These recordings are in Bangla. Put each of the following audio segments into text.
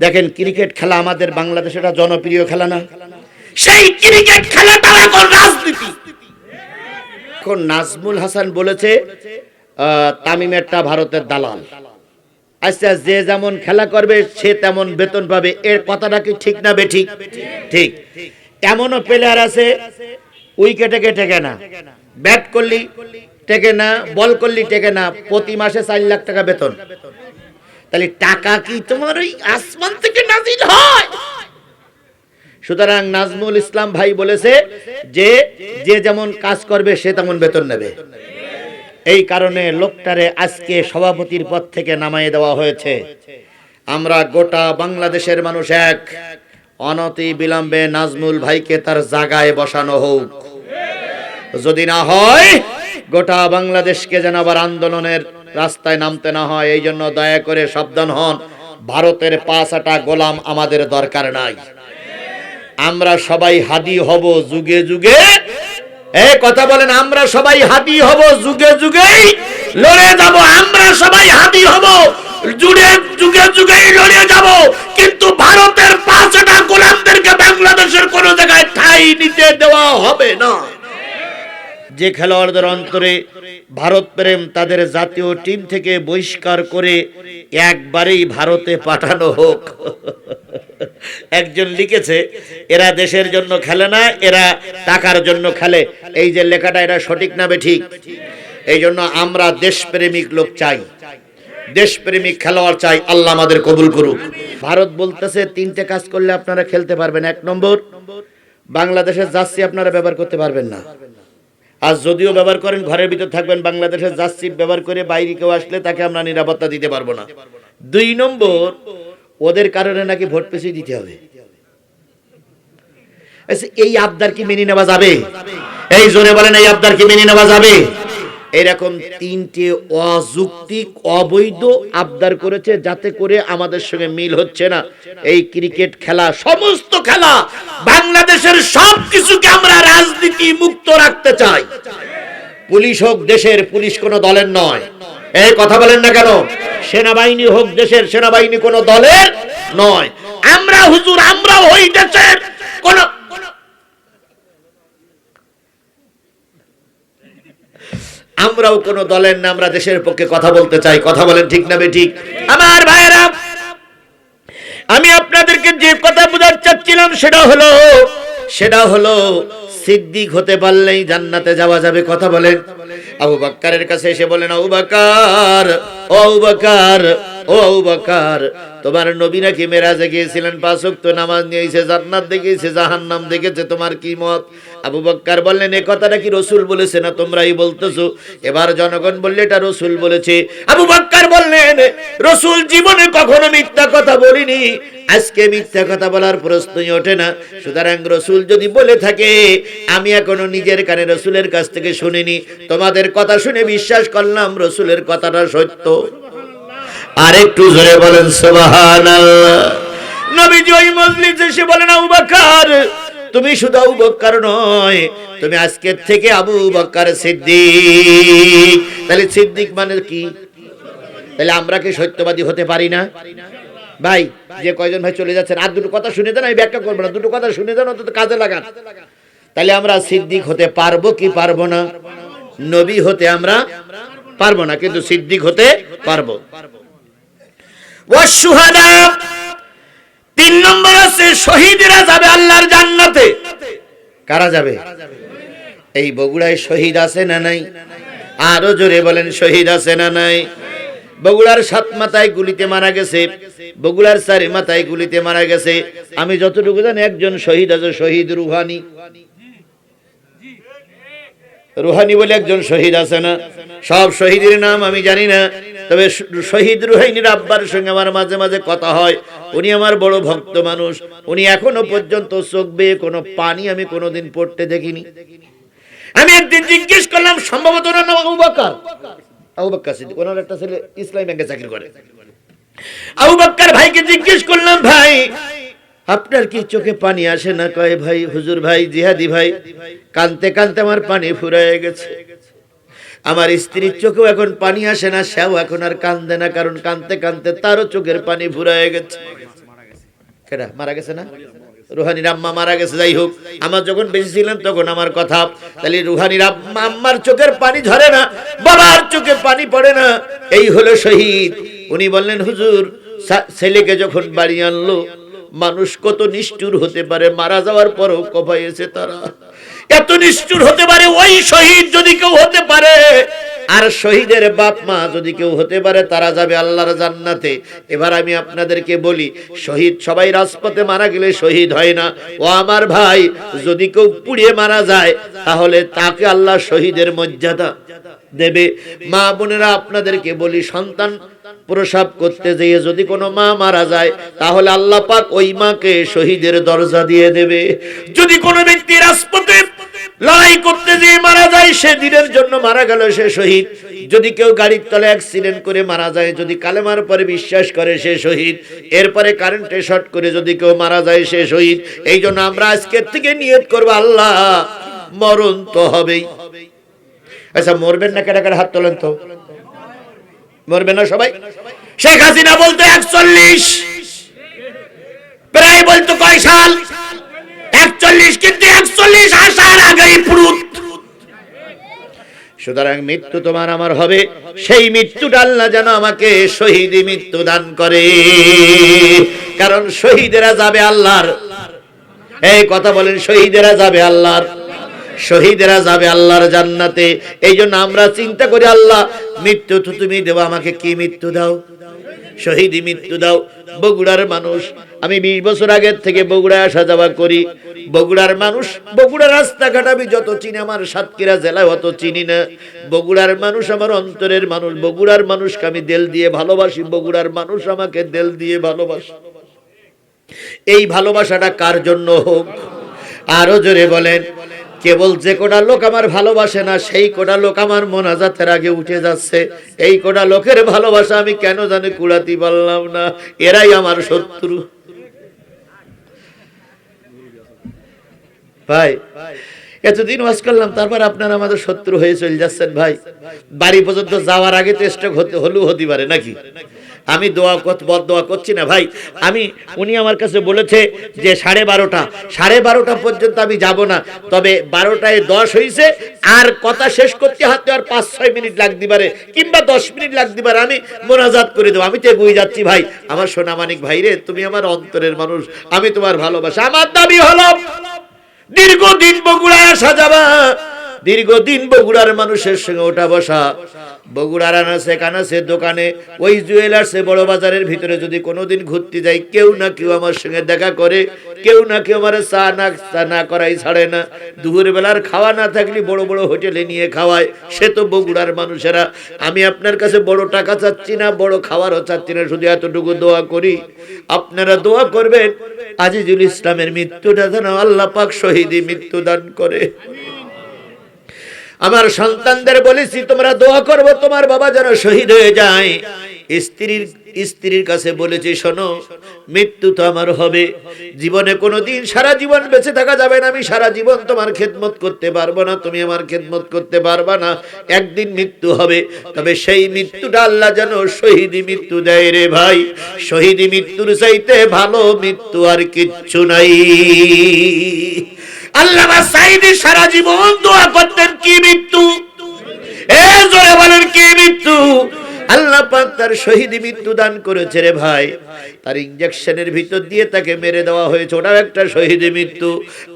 দেখেন ক্রিকেট খেলা আমাদের বাংলাদেশে একটা জনপ্রিয় খেলা না, সেই ক্রিকেট খেলাটা এখন রাজনীতি। এখন নাজমুল হাসান বলেছে তামিমেরটা ভারতের দালাল। আচ্ছা, যে যেমন খেলা করবে সে তেমন বেতন পাবে, এর কথাটা কি ঠিক না বেঠিক? ঠিক। এমনও প্লেয়ার আছে উইকেটে টেকে না, ব্যাট করলি টেকে না, বল করলি টেকে না, প্রতি মাসে 4 লাখ টাকা বেতন। তাহলে টাকা কি তোমার ওই আসমান থেকে নাজিল হয়? সুতরাং নাজমুল ইসলাম ভাই বলেছে যে যে যেমন কাজ করবে সে তেমন বেতন নেবে। এই কারণে লোকটারে আজকে সভাপতির পদ থেকে নামায়ে দেওয়া হয়েছে। আমরা গোটা বাংলাদেশের মানুষ এক, অনতি বিলম্বে নাজমুল ভাইকে তার জায়গায় বসানো হোক। যদি না হয় গোটা বাংলাদেশকে যেন আবার আন্দোলনের রাস্তায় নামতে না হয়, এই জন্য দয়া করে সাবধান হন। ভারতের 5 গোলাম আমাদের দরকার নাই। আমরা সবাই হাদি হব যুগে যুগে। এই কথা বলেন, আমরা সবাই হাদি হব যুগে যুগেই লড়ে যাব। আমরা সবাই হাদি হব যুগে যুগেই লড়ে যাব, কিন্তু ভারতের 5 গোলামদেরকে বাংলাদেশের কোন জায়গায় ঠাঁই নিতে দেওয়া হবে না। যে খেলোয়াড়দের অন্তরে ভারত প্রেম তাদের জাতীয় টিম থেকে বহিষ্কার করে একবারেই ভারতে পাঠানো হোক। একজন লিখেছে এরা দেশের জন্য খেলে না, এরা টাকার জন্য খেলে। এই যে লেখাটা, এটা সঠিক না বেঠিক? এই জন্য আমরা দেশপ্রেমিক লোক চাই, দেশপ্রেমিক খেলোয়াড় চাই। আল্লাহ আমাদের কবুল করুক। ভারত বলতেছে 3টে কাজ করলে আপনারা খেলতে পারবেন। 1 নম্বর, বাংলাদেশের জার্সি আপনারা ব্যবহার করতে পারবেন না। আর যদিও ব্যবহার করেন ঘরের ভিতর থাকবেন, বাংলাদেশের জার্সি ব্যবহার করে বাইরে কেউ আসলে তাকে আমরা নিরাপত্তা দিতে পারবো না। 2 নম্বর, ওদের কারণে নাকি ভোট পেছিয়ে দিতে হবে। এই আবদার কি মেনে নেওয়া যাবে? এই জোরে বলেন, এই আবদার কি মেনে নেওয়া যাবে? এরকম 3টে অযৌক্তিক অবৈধ আবদার করেছে, যাতে করে আমাদের সঙ্গে মিল হচ্ছে না। এই ক্রিকেট খেলা, সমস্ত খেলা, বাংলাদেশের সব কিছুকে আমরা রাজনীতি মুক্ত রাখতে চাই। পুলিশ হোক দেশের, পুলিশ কোনো দলের নয়। এই কথা বলেন না কেন? সেনাবাহিনী হোক দেশের, সেনাবাহিনী কোনো দলের নয়। আমরা হুজুর, আমরা ওই দেশের কোন, আমরাও কোন দলের না, আমরা দেশের পক্ষে কথা বলতে চাই। কথা বলেন ঠিক না বেঠিক? আমার ভাইয়েরা, আমি আপনাদেরকে যে কথা বোঝাতে চাচ্ছিলাম সেটা হলো সিদ্দিক হতে পারলেই জান্নাতে যাওয়া যাবে। কথা বলেন। আবু বকরের কাছে এসে বলেন, আবু বকর, ও আবু বকর, ও আবু বকর, তোমার নবী নাকি মেরাজে গিয়েছিলেন, 5 ওয়াক্ত নামাজ নিয়েছে, জান্নাত দেখেছে, জাহান্নাম দেখেছে, তোমার কি মত? আবু বকর বললেন, এই কথাটা কি রাসূল বলেছে না তোমরাই বলতেছো? এবার জনগণ বললে এটা রাসূল বলেছে। আবু বকর বললেন, রাসূল জীবনে কখনো মিথ্যা কথা বলিনি, আজকে মিথ্যা কথা বলার প্রশ্নই ওঠে না। সুতরাং রাসূল যদি বলে থাকে, আমি এখনো নিজের কানে রাসূলের কাছ থেকে শুনিনি, তোমাদের কথা শুনে বিশ্বাস করলাম রাসূলের কথাটা সত্য। আরেকটু জোরে বলেন সুবহানাল্লাহ। নবীজি ওই মজলিসে এসে বলেন, আবু বকর, তুমি শুধু আবু বকর নয়, তুমি আজকের থেকে আবু বকর সিদ্দিক। তাহলে সিদ্দিক মানে কি? তাহলে আমরা কি সত্যবাদী হতে পারি না? ভাই, যে কয়জন ভাই চলে যাচ্ছেন, আর 2টো কথা শুনে দেন, আমি ব্যাখ্যা করবো না, 2টো কথা শুনে দেন, অন্তত কাজে লাগান। তাহলে আমরা সিদ্দিক হতে পারবো কি পারবো না? নবী হতে আমরা পারবো না, কিন্তু সিদ্দিক হতে পারবো। ওয়াশুহাদা, 3 নম্বর আছে শহীদরা যাবে আল্লাহর জান্নাতে। কারা যাবে? এই বগুড়ায় শহীদ আছে না নাই? আরো জোরে বলেন, শহীদ আছে না নাই? বগুড়ার 7 মাথায় গুলিতে মারা গেছে, বগুড়ার 4 মাথায় গুলিতে মারা গেছে। আমি যতটুকু জানি একজন শহীদ আছে, শহীদ রুহানি। রুহানি বলে একজন শহীদ আছে না? সব শহীদের নাম আমি জানি না, তবে শহীদ রুহানির আব্বার সঙ্গে আমার মাঝে মাঝে কথা হয়। উনি আমার বড় ভক্ত মানুষ। উনি এখনো পর্যন্ত চোখ বেয়ে কোনো পানি আমি কোনোদিন পড়তে দেখিনি। আমি একদিন জিজ্ঞেস করলাম, সম্ভবত ওনার নাম আবু বকর, আবু বকর সিদ্দিক, ওনার একটা ছেলে ইসলামী ব্যাংকে চাকরি করে। আবু বকর ভাইকে জিজ্ঞেস করলাম, ভাই আপনার কি চোখে পানি আসে না? কয়, ভাই হুজুর, ভাই জিহাদি ভাই, কানতে কানতে আমার পানি ফুরায় গেছে। আমার স্ত্রীর চোখেও এখন পানি আসে না, সেও এখন আর কান্দে না, কারণ কানতে কানতে তারও চোখের পানি ফুরায় গেছে। কেডা মারা গেছে না? রুহানির আম্মা মারা গেছে। যাই হোক, আমার যখন বেঁচে ছিলেন তখন আমার কথা, তাহলে রুহানির আম্মার চোখের পানি ঝরে না, বাবার চোখে পানি পড়ে না, এই হলো শহীদ। উনি বললেন, হুজুর ছেলেকে যখন বাড়ি আনলো, মানুষ কত নিষ্ঠুর হতে পারে, মারা যাওয়ার পরও কপাইছে তারা, এত নিষ্ঠুর হতে পারে। ওই শহীদ যদি কেউ হতে পারে, আর শহীদের বাপ মা যদি কেউ হতে পারে, তারা যাবে আল্লাহর জান্নাতে। এবার আমি আপনাদেরকে বলি, শহীদ সবাই রাজপথে মারা গেলে শহীদ হয় না। ও আমার ভাই, যদি কেউ পুড়িয়ে মারা যায়, তাহলে তাকে আল্লাহ শহীদের মর্যাদা দেবে। মা বোনেরা, আপনাদেরকে বলি, সন্তান প্রসব করতে যেয়ে যদি কোনো মা মারা যায়, তাহলে আল্লাহ পাক ওই মাকে শহীদের দরজা দিয়ে দেবে। যদি কোনো ব্যক্তি রাজপথে লড়াই করতে যেয়ে মারা যায়, সে দিনের জন্য মারা গেল, সে শহীদ। যদি কেউ গাড়ির তলে অ্যাক্সিডেন্ট করে মারা যায়, যদি কালেমার পরে বিশ্বাস করে, সে শহীদ। এরপরে কারেন্টে শর্ট করে যদি কেউ মারা যায়, সে শহীদ। এই জন্য আমরা আজকের থেকে নিয়ত করবো, আল্লাহ মরণ তো হবেই। আচ্ছা, মরবেন না? কেডা কেডা হাত তোলেন তো। মরবে না সবাই? শেখ হাসিনা বলতো 41, প্রায় বলতো কয় সাল? 41, কিন্তু 41 আসার আগেই পুরুত। সুতরাং মৃত্যু তোমার আমার হবে, সেই মৃত্যুটা আল্লাহ যেন আমাকে শহীদি মৃত্যু দান করে, কারণ শহীদেরা যাবে আল্লাহর, এই কথা বলেন, শহীদেরা যাবে আল্লাহর, শহীদেরা যাবে আল্লাহর জান্নাতে। এই জন্য আমরা চিন্তা করি, আল্লাহ মৃত্যু তো তুমি দেবো, আমাকে কি মৃত্যু দাও? শহীদি মৃত্যু দাও। বগুড়ার মানুষ, আমি 20 বছর আগের থেকে বগুড়ায় আসা যাওয়া করি। বগুড়ার মানুষ, বগুড়ার রাস্তাঘাট আমি যত চিনি, আমার সাতক্ষীরা জেলায় অত চিনি না। বগুড়ার মানুষ আমার অন্তরের মানুষ, বগুড়ার মানুষকে আমি দিল দিয়ে ভালোবাসি, বগুড়ার মানুষ আমাকে দিল দিয়ে ভালোবাসে। এই ভালোবাসাটা কার জন্য হোক? আরো জোরে বলেন। কেবল যে কোটা লোক আমার ভালোবাসে না, সেই কোটা লোক আমার মোনাজাতের আগে উঠে যাচ্ছে। এই কোটা লোকের ভালোবাসা আমি কেন জানি কুড়াতে পারলাম না, এরাই আমার শত্রু। ভাই, এতদিন ওয়াজ করলাম, তারপর আপনারা আমাদের শত্রু হয়ে চলে যাচ্ছেন। ভাই, বাড়ি পর্যন্ত যাওয়ার আগে তো স্ট্রোক হতে পারে নাকি? আমি দোয়া করছি না ভাই। উনি আমার কাছে বলেছে যে 12:30 পর্যন্ত আমি যাব না, তবে 12টায় 10 হয়েছে, আর কথা শেষ করতে হাতে আর 5-6 মিনিট লাগতে পারে, কিংবা 10 মিনিট লাগতে পারে, আমি মোনাজাত করে দেবো। আমি তো এগিয়ে যাচ্ছি ভাই। আমার সোনা মানিক ভাই রে, তুমি আমার অন্তরের মানুষ, আমি তোমার ভালোবাসা। আমার দাবি হলো, দীর্ঘদিন বগুড়ায় আসা যাবা, দীর্ঘদিন বগুড়ার মানুষের সঙ্গে ওঠা বসা, বগুড়ার আনাসে কানাসে দোকানে, ওই জুয়েলার্সে, বড় বাজারের ভিতরে যদি কোনোদিন ঘুরতে যাই, কেউ না কেউ আমার সঙ্গে দেখা করে, কেউ না কেউ আমার চা না করাই ছাড়ে না। দুপুর বেলার খাওয়া না থাকলে বড় বড় হোটেলে নিয়ে খাওয়ায়, সে তো বগুড়ার মানুষেরা। আমি আপনার কাছে বড় টাকা চাচ্ছি না, বড় খাওয়ারও চাচ্ছি না, শুধু এতটুকু দোয়া করি, আপনারা দোয়া করবেন আজিজুল ইসলামের মৃত্যুটা যেন আল্লাহ পাক শহীদি মৃত্যু দান করে। আমার সন্তানদের বলেছি, তোমরা দোয়া করবে তোমার বাবা যেন শহীদ হয়ে যায়। স্ত্রীর কাছে বলেছি, শোনো, মৃত্যু তো আমার হবে, জীবনে কোনোদিন সারা জীবন বেঁচে থাকা যাবে না, আমি সারা জীবন তোমার খেদমত করতে পারবো না, তুমি আমার খেদমত করতে পারবা না, একদিন মৃত্যু হবে, তবে সেই মৃত্যুটা আল্লাহ যেন শহীদি মৃত্যু দেয় রে ভাই। শহীদি মৃত্যুর চাইতে ভালো মৃত্যু আর কিচ্ছু নাই। আল্লামা সাঈদী সারা জীবন দোয়া করতেন, কি মৃত্যু? জোরে বলেন, কি মৃত্যু? আল্লাহ পাক তার শহীদি মৃত্যু দান করেছে রে ভাই। তার ইনজেকশনের ভিতর দিয়ে তাকে মেরে দেওয়া হয়েছে, ওটাও একটা শহীদি মৃত্যু।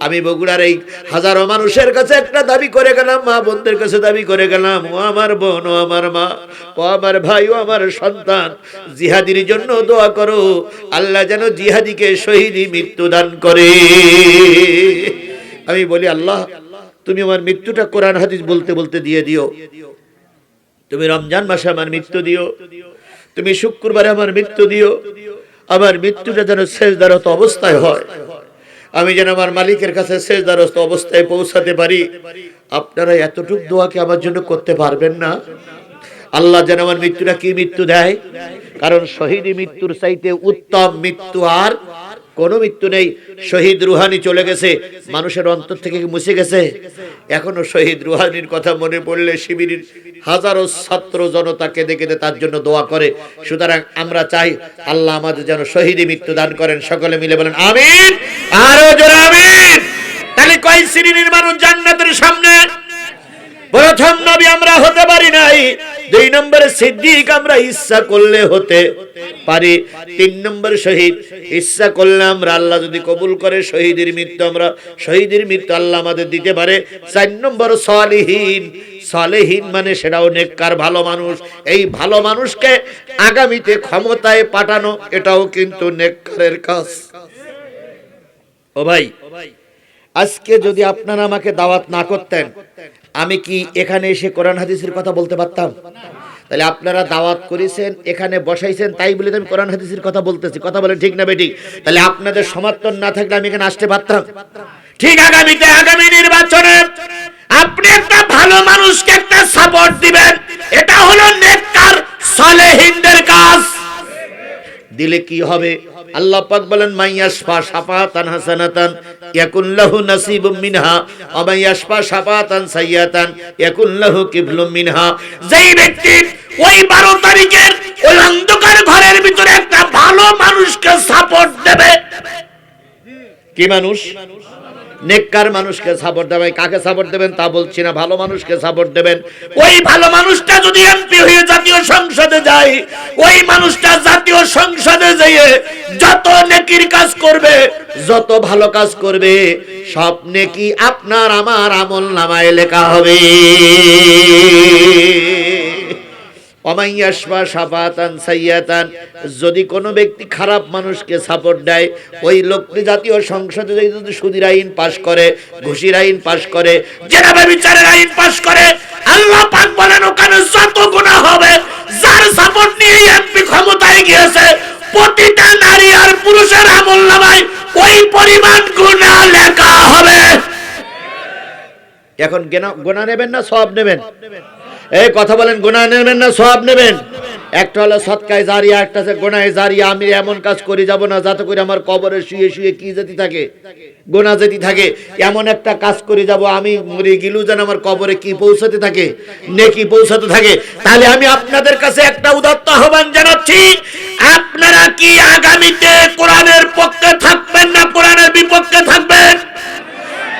আমি বগুড়ার এই হাজারো মানুষের কাছে একটা দাবি করে গেলাম, মা বোনদের কাছে দাবি করে গেলাম, ও আমার বোন, ও আমার মা, ও আমার ভাই, ও আমার সন্তান, জিহাদির জন্য দোয়া করো, আল্লাহ যেন জিহাদিকে শহীদি মৃত্যু দান করে। আমি বলি, আল্লাহ তুমি আমার মৃত্যুটা কোরআন হাদিস বলতে বলতে দিয়ে দিও, তুমি রমজান মাসে আমার মৃত্যু দিও, তুমি শুক্রবারে আমার মৃত্যু দিও, আমার মৃত্যুটা যেন সেজদারত অবস্থায় হয়, আমি যেন আমার মালিকের কাছে সেজদারত অবস্থায় পৌঁছাতে পারি। আপনারা এতটুকু দোয়া কি আমার জন্য করতে পারবেন না? আল্লাহ যেন আমার মৃত্যুটা কি মৃত্যু দেয়, কারণ শহীদি মৃত্যুর চাইতে উত্তম মৃত্যু আর কোন মৃত্যু নেই। শহীদ রুহানি চলে গেছে, মানুষের অন্তর থেকে মুছে গেছে, এখনো শহীদ রুহানির কথা মনে পড়লে শিবিরের হাজারো ছাত্র জনতা কেঁদে কেঁদে তার জন্য দোয়া করে। সুতরাং আমরা চাই আল্লাহ আমাদের যেন শহীদি মৃত্যু দান করেন। সকলে মিলে বলেন আমিন, আরো জোরে আমিন। তাহলে কয় শ্রেণীর মানুষ জান্নাতের সামনে? প্রথম নবী আমরা হতে পারি নাই, 2 নম্বরে সিদ্দিক আমরা ইচ্ছা করলে হতে পারি, 3 নম্বর শহীদ ইচ্ছা করলে আমরা, আল্লাহ যদি কবুল করে শহীদের মৃত্যু, আমরা শহীদের মৃত্যু আল্লাহ আমাদের দিতে পারে। 4 নম্বর সালেহীন। সালেহীন মানে সেটাও নেককার ভালো মানুষ। এই ভালো মানুষকে আগামীতে ক্ষমতায় পাঠানো এটাও কিন্তু নেককারের কাজ। ও ভাই, আজকে যদি আপনারা আমাকে দাওয়াত না করতেন, আমি কি এখানে এসে কোরআন হাদিসের কথা বলতে পারতাম? তাহলে আপনারা দাওয়াত করেছেন, এখানে বসাইছেন, তাই বলে আমি কোরআন হাদিসের কথা বলতেছি। কথা বলেন ঠিক না বেঠিক? তাহলে আপনাদের সমর্থন না থাকলে আমি এখানে আসতে পারতাম? ঠিক আগামীতে, আগামী নির্বাচনে আপনি একটা ভালো মানুষকে একটা সাপোর্ট দিবেন, এটা হলো নেককার সালেহিনদের কাজ। দিলে কি হবে? আল্লাহ পাক বলেন মাইয়াশফা শাফাতান হাসানাতান ইয়াকুন লাহু নাসিবুম মিনহা ওয়া মাইয়াশফা শাফাতান সাইয়াতান ইয়াকুন লাহু কিবলুম মিনহা। যেই ব্যক্তি ওই 12 তারিখের ওই অন্ধকার ঘরের ভিতরে একটা ভালো মানুষকে সাপোর্ট দেবে, কি মানুষ? নেককার মানুষকে সাপোর্ট দেবেন। কাকে সাপোর্ট দেবেন তা বলছি না, ভালো মানুষকে সাপোর্ট দেবেন। ওই ভালো মানুষটা যদি এমপি হয়ে জাতীয় সংসদে যায়, ওই মানুষটা জাতীয় সংসদে যেয়ে যত নেকির কাজ করবে, যত ভালো কাজ করবে, সব নেকি আপনার আমার আমলনামায় লেখা হবে। অমাইয়াশফা শাফাতান সাইয়াতান, যদি কোনো ব্যক্তি খারাপ মানুষকে সাপোর্ট দেয়, ওই লোকটি জাতীয় সংসদে যদি সুদের আইন পাশ করে, ঘুষির আইন পাশ করে, জেনাবে বিচারের আইন পাশ করে, আল্লাহ পাক বলেন ওখানে যত গুনাহ হবে, যার সাপোর্ট নিয়ে এমপি ক্ষমতায় গিয়েছে, প্রতিটা নারী আর পুরুষের আমলনামায় ওই পরিমাণ গুনাহ লেখা হবে। এখন গুনাহ নেবেন না সওয়াব নেবেন? এই কথা বলেন, গুনাহ নেবেন না সওয়াব নেবেন? একটা হলো সদকায়ে জারিয়া, একটা আছে গুনাহে জারিয়া। আমি এমন কাজ করে যাব না যাতে করে আমার কবরে শুয়ে শুয়ে কি যেতে থাকে, গুনাহ যেতে থাকে। এমন একটা কাজ করে যাব আমি মরে গেলেও যেন আমার কবরে কি পৌঁছাতে থাকে, নেকি পৌঁছাতে থাকে। তাহলে আমি আপনাদের কাছে একটা উদাত্ত আহ্বান জানাচ্ছি, আপনারা কি আগামীতে কোরআনের পক্ষে থাকবেন না কোরআনের বিপক্ষে থাকবেন?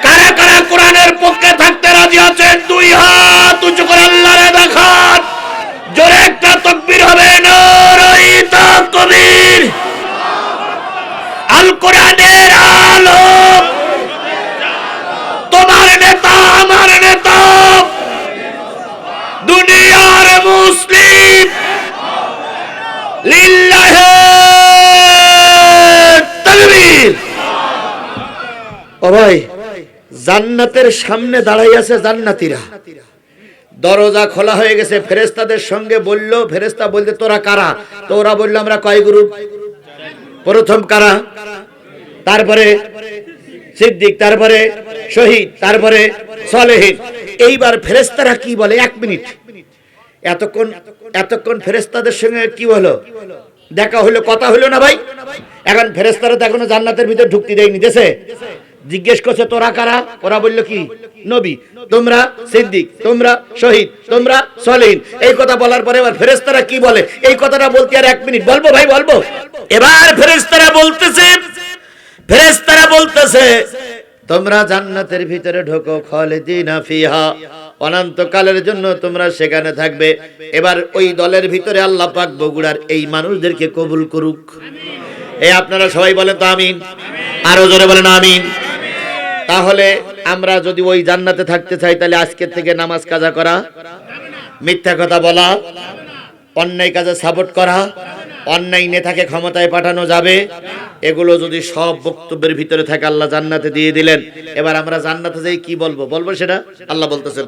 কারা কারা কোরআনের পক্ষে থাকতে রাজি আছেন? 2 হাত উঁচু করে আল্লাহরে দেখান। জোরে একটা তাকবীর হবে। নারায়ে তাকবীর। আল কোরআনের আলো, তোমার নেতা আমার নেতা, দুনিয়ার মুসলিম, লিল্লাহি তাকবীর। ও ভাই, জান্নাতের সামনে দাঁড়াই আছে জান্নাতীরা, দরজা খোলা হয়ে গেছে। ফেরেশতাদের সঙ্গে বলল, ফেরেশতা বলতে তোরা কারা? তো ওরা বলল আমরা কয় গ্রুপ। প্রথম কারা? তারপরে সিদ্দিক, তারপরে শহীদ, তারপরে সালেহীন। এইবার ফেরেশতারা কি বলে? 1 মিনিট। এতক্ষণ ফেরেশতাদের সঙ্গে কি হলো? দেখা হলো, কথা হলো না ভাই? এখন ফেরেশতারা তো এখনো জান্নাতের ভিতর ঢুকতে দেয়নি, দেশে জিজ্ঞেস করছে তোরা কারা? ওরা বলল কি? নবী, তোমরা সিদ্দিক, তোমরা শহীদ, তোমরা সালেহীন। এই কথা বলার পরে এবার ফেরেশতারা কি বলে? এই কথাটা বলতে আর 1 মিনিট বলবো ভাই, বলবো। এবার ফেরেশতারা বলতেছে তোমরা জান্নাতের ভিতরে ঢোকো, খালিদিনা ফিহা, অনন্তকালের জন্য তোমরা সেখানে থাকবে। এবার ওই দলের ভিতরে আল্লাহ পাক বগুড়ার এই মানুষদেরকে কবুল করুক। এই আপনারা সবাই বলেন তো আমিন, আরো জোরে বলেন আমিন। তাহলে আমরা যদি ওই জান্নাতে থাকতে চাই, তাহলে আজকের থেকে নামাজ কাজা করা, মিথ্যা কথা বলা, অন্যায় কাজে সাপোর্ট করা, অন্যায় নেতাকে ক্ষমতায় পাঠানো যাবে। এগুলো যদি সব বক্তব্যের ভিতরে থাকে, আল্লাহ জান্নাতে দিয়ে দিলেন। এবার আমরা জান্নাতে যাই কি বলবো? বলবো সেটা আল্লাহ বলতেছেন,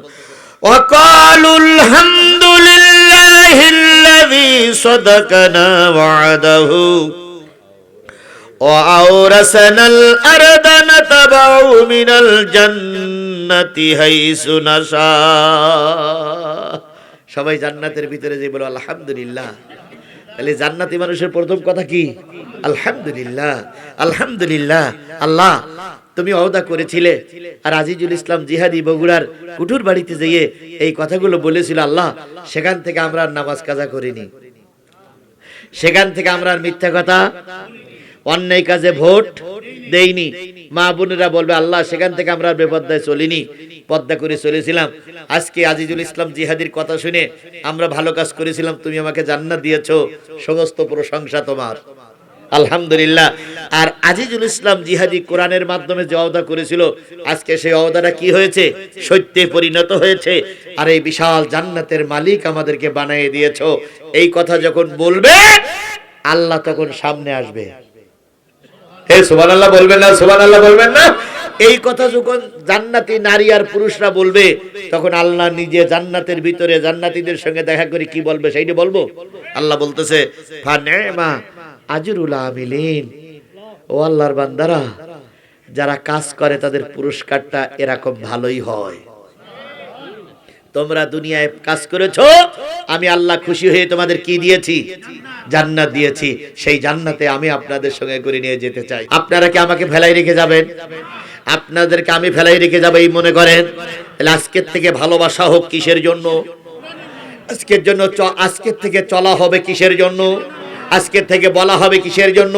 ওয়াকালুল হামদুলিল্লাহিল্লাযী সাদাকানা ওয়া'দাহু ওয়াআওরাসানাল আরদা নাতাবাউ মিনাল জান্নাতি হাইসু নাশা। সবাই জান্নাতের ভিতরে যে বলো আলহামদুলিল্লাহ। তাহলে জান্নাতি মানুষের প্রথম কথা কি? আলহামদুলিল্লাহ, আলহামদুলিল্লাহ। আল্লাহ তুমি ওয়াদা করেছিলে। আর আজিজুল ইসলাম জিহাদি বগুড়ার কুঠুর বাড়িতে যেয়ে এই কথাগুলো বলেছিল আল্লাহ, সেখান থেকে আমরা আর নামাজ কাজা করিনি, সেখান থেকে আমরা আর মিথ্যা কথা, অন্যায় কাজে ভোট দেইনি। মা বোনেরা বলবে আল্লাহ, সেখান থেকে আমরা আর বেপর্দায় চলিনি, পর্দা করে চলেছিলাম। আজকে আজিজুল ইসলাম জিহাদির কথা শুনে আমরা ভালো কাজ করেছিলাম, তুমি আমাকে জান্নাত দিয়েছো, সমস্ত প্রশংসা তোমার, আলহামদুলিল্লাহ। আর আজিজুল ইসলাম জিহাদি কোরআনের মাধ্যমে যে ওয়াদা করেছিল, আজকে সেই ওয়াদাটা কি হয়েছে? সত্যে পরিণত হয়েছে। আর এই বিশাল জান্নাতের মালিক আমাদেরকে বানিয়ে দিয়েছো। এই কথা যখন বলবে আল্লাহ তখন সামনে আসবে। হে সুবহানাল্লাহ বলবেন না? সুবহানাল্লাহ বলবেন না? এই কথা যখন জান্নাতি নারী আর পুরুষরা বলবে, তখন আল্লাহ নিজে জান্নাতের ভিতরে জান্নাতীদের সঙ্গে দেখা করে কি বলবে সেইটা বলবো। আল্লাহ বলতেছে ফানিমা আজরুল আমিলিন, ও আল্লাহর বান্দারা, যারা কাজ করে তাদের পুরস্কারটা এরকম ভালোই হয়। তোমরা দুনিয়ায় কাজ করেছো, আমি আল্লাহ খুশি হয়ে তোমাদের কি দিয়েছি? জান্নাত দিয়েছি। সেই জান্নাতে আমি আপনাদের সঙ্গে করে নিয়ে যেতে চাই। আপনারা কি আমাকে ফেলাই রেখে যাবেন? আপনাদেরকে আমি ফেলাই রেখে যাবো এই মনে করেন? তাহলে আজকের থেকে ভালোবাসা হোক কিসের জন্য? আজকের থেকে চলা হবে কিসের জন্য? আজকের থেকে বলা হবে কিসের জন্য?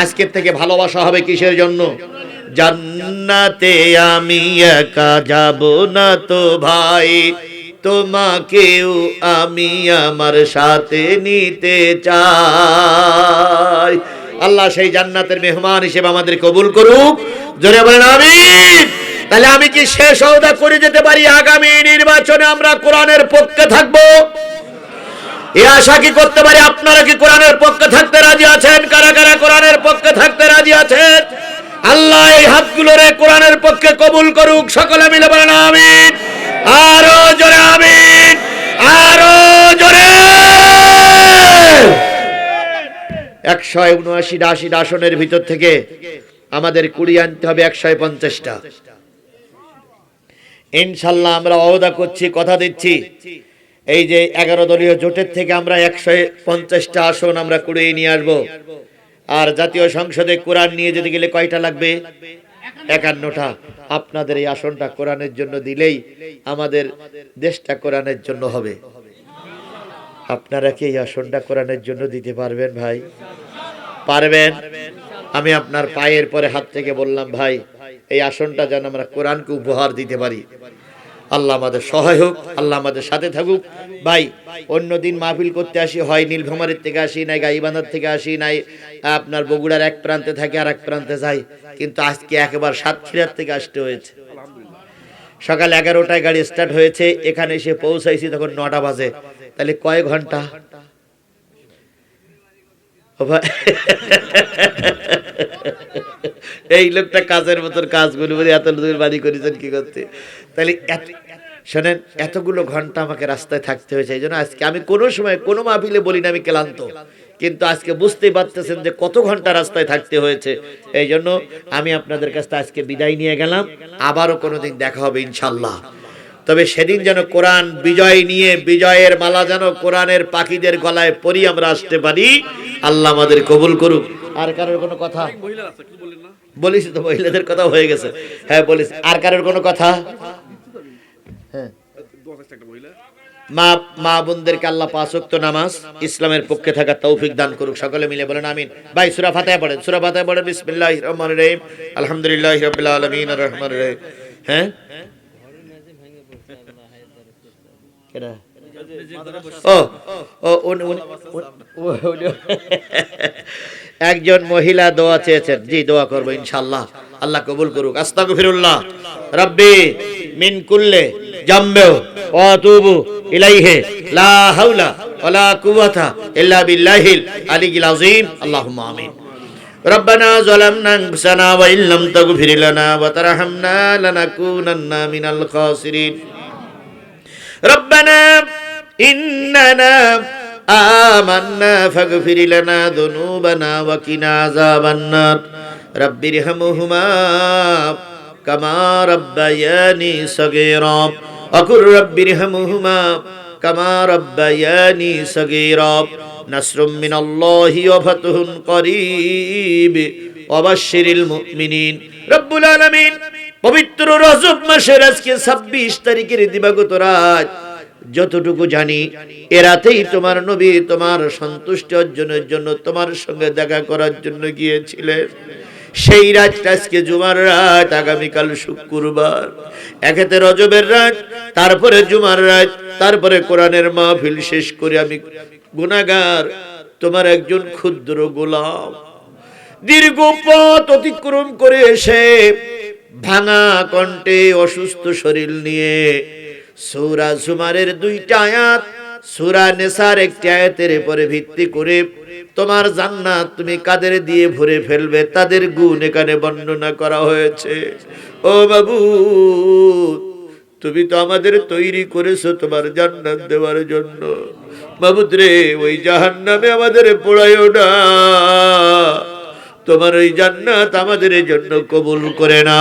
আজকের থেকে ভালোবাসা হবে কিসের জন্য? জান্নাতে আমি একা যাব না তো ভাই, তোমাকেও আমি আমার সাথে নিতে চাই। আল্লাহ সেই জান্নাতের মেহমান হিসেবে আমাদের কবুল করুক, জোরে বলেন আমিন। তাহলে আমি কি শেষ ওয়াদা করে যেতে পারি আগামী নির্বাচনে আমরা কোরআনের পক্ষে থাকবো? এই আশা কি করতে পারি? আপনারা কি কোরআনের পক্ষে থাকতে রাজি আছেন? কারা কারা কোরআনের পক্ষে থাকতে রাজি আছেন? আল্লাহ এই হাতগুলোরে কোরআনের পক্ষে কবুল করুক, সকলে মিলে বলেন আমিন। আরো জোরে আমিন, আরো জোরে। 179 আসনের ভিতর থেকে আমাদের 20 আনতে হবে 150টা। ইনশাআল্লাহ আমরা ওয়াদা করছি, কথা দিচ্ছি, এই যে 11 দলীয় জোটের থেকে আমরা 150টা আসন আমরা কুড়িয়ে নিয়ে আসবো। আর জাতীয় সংসদে কোরআন নিয়ে যেতে গেলে কয়টা লাগবে? 51টা। আপনাদের এই আসনটা কোরআনের জন্য দিলেই আমাদের দেশটা কোরআনের জন্য হবে। আপনারা কি এই আসনটা কোরআনের জন্য দিতে পারবেন ভাই? পারবেন? আমি আপনার পায়ের পরে হাত থেকে বললাম ভাই, এই আসনটা যেন আমরা কোরআনকে উপহার দিতে পারি। আল্লাহ আমাদের সহায় হোক, আল্লাহ আমাদের সাথে থাকুক। ভাই অন্যদিন মাহফিল করতে আসি, হয় নীলফামারীর থেকে আসি, নাই গাইবান্ধার থেকে আসি, নাই আপনার বগুড়ার এক প্রান্তে থাকে আর এক প্রান্তে যাই, কিন্তু আজকে একেবারে সাতক্ষীরার থেকে আসতে হয়েছে। সকাল 11টায় গাড়ি স্টার্ট হয়েছে, এখানে এসে পৌঁছাইছি তখন 9টা বাজে। তাহলে কয় ঘন্টা? এই লোকটা কাজের মতন কাজগুলো বলে এত দূর বাড়ি করেছেন কি করতে? তাহলে শোনেন, এতগুলো ঘন্টা আমাকে রাস্তায় থাকতে হয়েছে। এই জন্য আজকে আমি কোনো সময় কোনো মাহফিলে বলি না আমি ক্লান্ত, কিন্তু আজকে বুঝতেই পারতেছেন যে কত ঘন্টা রাস্তায় থাকতে হয়েছে। এই জন্য আমি আপনাদের কাছ থেকে আজকে বিদায় নিয়ে গেলাম। আবারও কোনোদিন দেখা হবে ইনশাল্লাহ। তবে সেদিন যেন কোরআন বিজয় নিয়ে বিজয়ের মালা যেন কোরআনের পাখিদের গলায় পরি আমরা আসতে পারি। আল্লাহ আমাদের কবুল করুক। আর কারোর কোনো কথা? বলিস তো, মহিলাদের কথা হয়ে গেছে। হ্যাঁ বলিস। আর কারোর কোনো কথা? হ্যাঁ, মা বোনদেরকে আল্লাহ 5 ওয়াক্ত নামাজ ইসলামের পক্ষে থাকার তৌফিক দান করুক, সকলে মিলে বলেন আমিন। ভাই সূরা ফাতিহা পড়েন, সূরা ফাতিহা পড়েন। বিসমিল্লাহির রহমানির রহিম, আলহামদুলিল্লাহি রাব্বিল আলামিন, আর রহমানির রহিম। হ্যাঁ, কেডা? একজন মহিলা দোয়া চেয়েছেন, জি দোয়া করবো ইনশাআল্লাহ, আল্লাহ কবুল করুক। আস্তাগফিরুল্লাহ রাব্বি মিন কুল্লি জামবি ওয়া আতুবু ইলাইহি লা হাওলা ওয়ালা কুওয়াতা ইল্লা বিল্লাহিল আলিয়্যিল আযীম। আল্লাহুম্মা আমিন। ربنا ظلمنا أنفسنا وإن لم تغفر لنا وترحمنا لنكونن من الخاسرين. ربنا إننا آمنا فاغفر لنا ذنوبنا وقنا عذاب النار. رب ارحمهما كما ربياني صغيرا وقل رب ارحمهما كما ربياني صغيرا. نصر من الله وفتح قريب ওয়াবাশশিরিল মুমিনিন। রব্বুল আলামিন পবিত্র রজব মাসের আজকে 26 তারিখের দিবাগত রাত, যতটুকু জানি এ রাতেই তোমার নবী তোমার সন্তুষ্টি অর্জনের জন্য তোমার সঙ্গে দেখা করার জন্য গিয়েছিলেন। সেই রাতটা আজকে জুমার রাত, আগামীকাল শুক্রবার, একেতে রজবের রাত, তারপরে জুমার রাত, তারপরে কোরআনের মাহফিল শেষ করে আমি গুনাহগার তোমার একজন ক্ষুদ্র গোলাম দীর্ঘ পথ অতিক্রম করে এসে ভাঙা কণ্ঠে অসুস্থ শরীর নিয়ে সূরা জুমারের 2টা আয়াত, সূরা নেসার একটি আয়াতের উপরে ভিত্তি করে তোমার জান্নাত তুমি কাদের দিয়ে ভরে ফেলবে তাদের গুণ এখানে বর্ণনা করা হয়েছে। ও বাবু, তুমি তো আমাদের তৈরি করেছো তোমার জান্নাত দেওয়ার জন্য। মাবুদ রে, ওই জাহান্নামে আমাদের পোড়াইও না, তোমার ওই জান্নাত আমাদের জন্য কবুল করে না।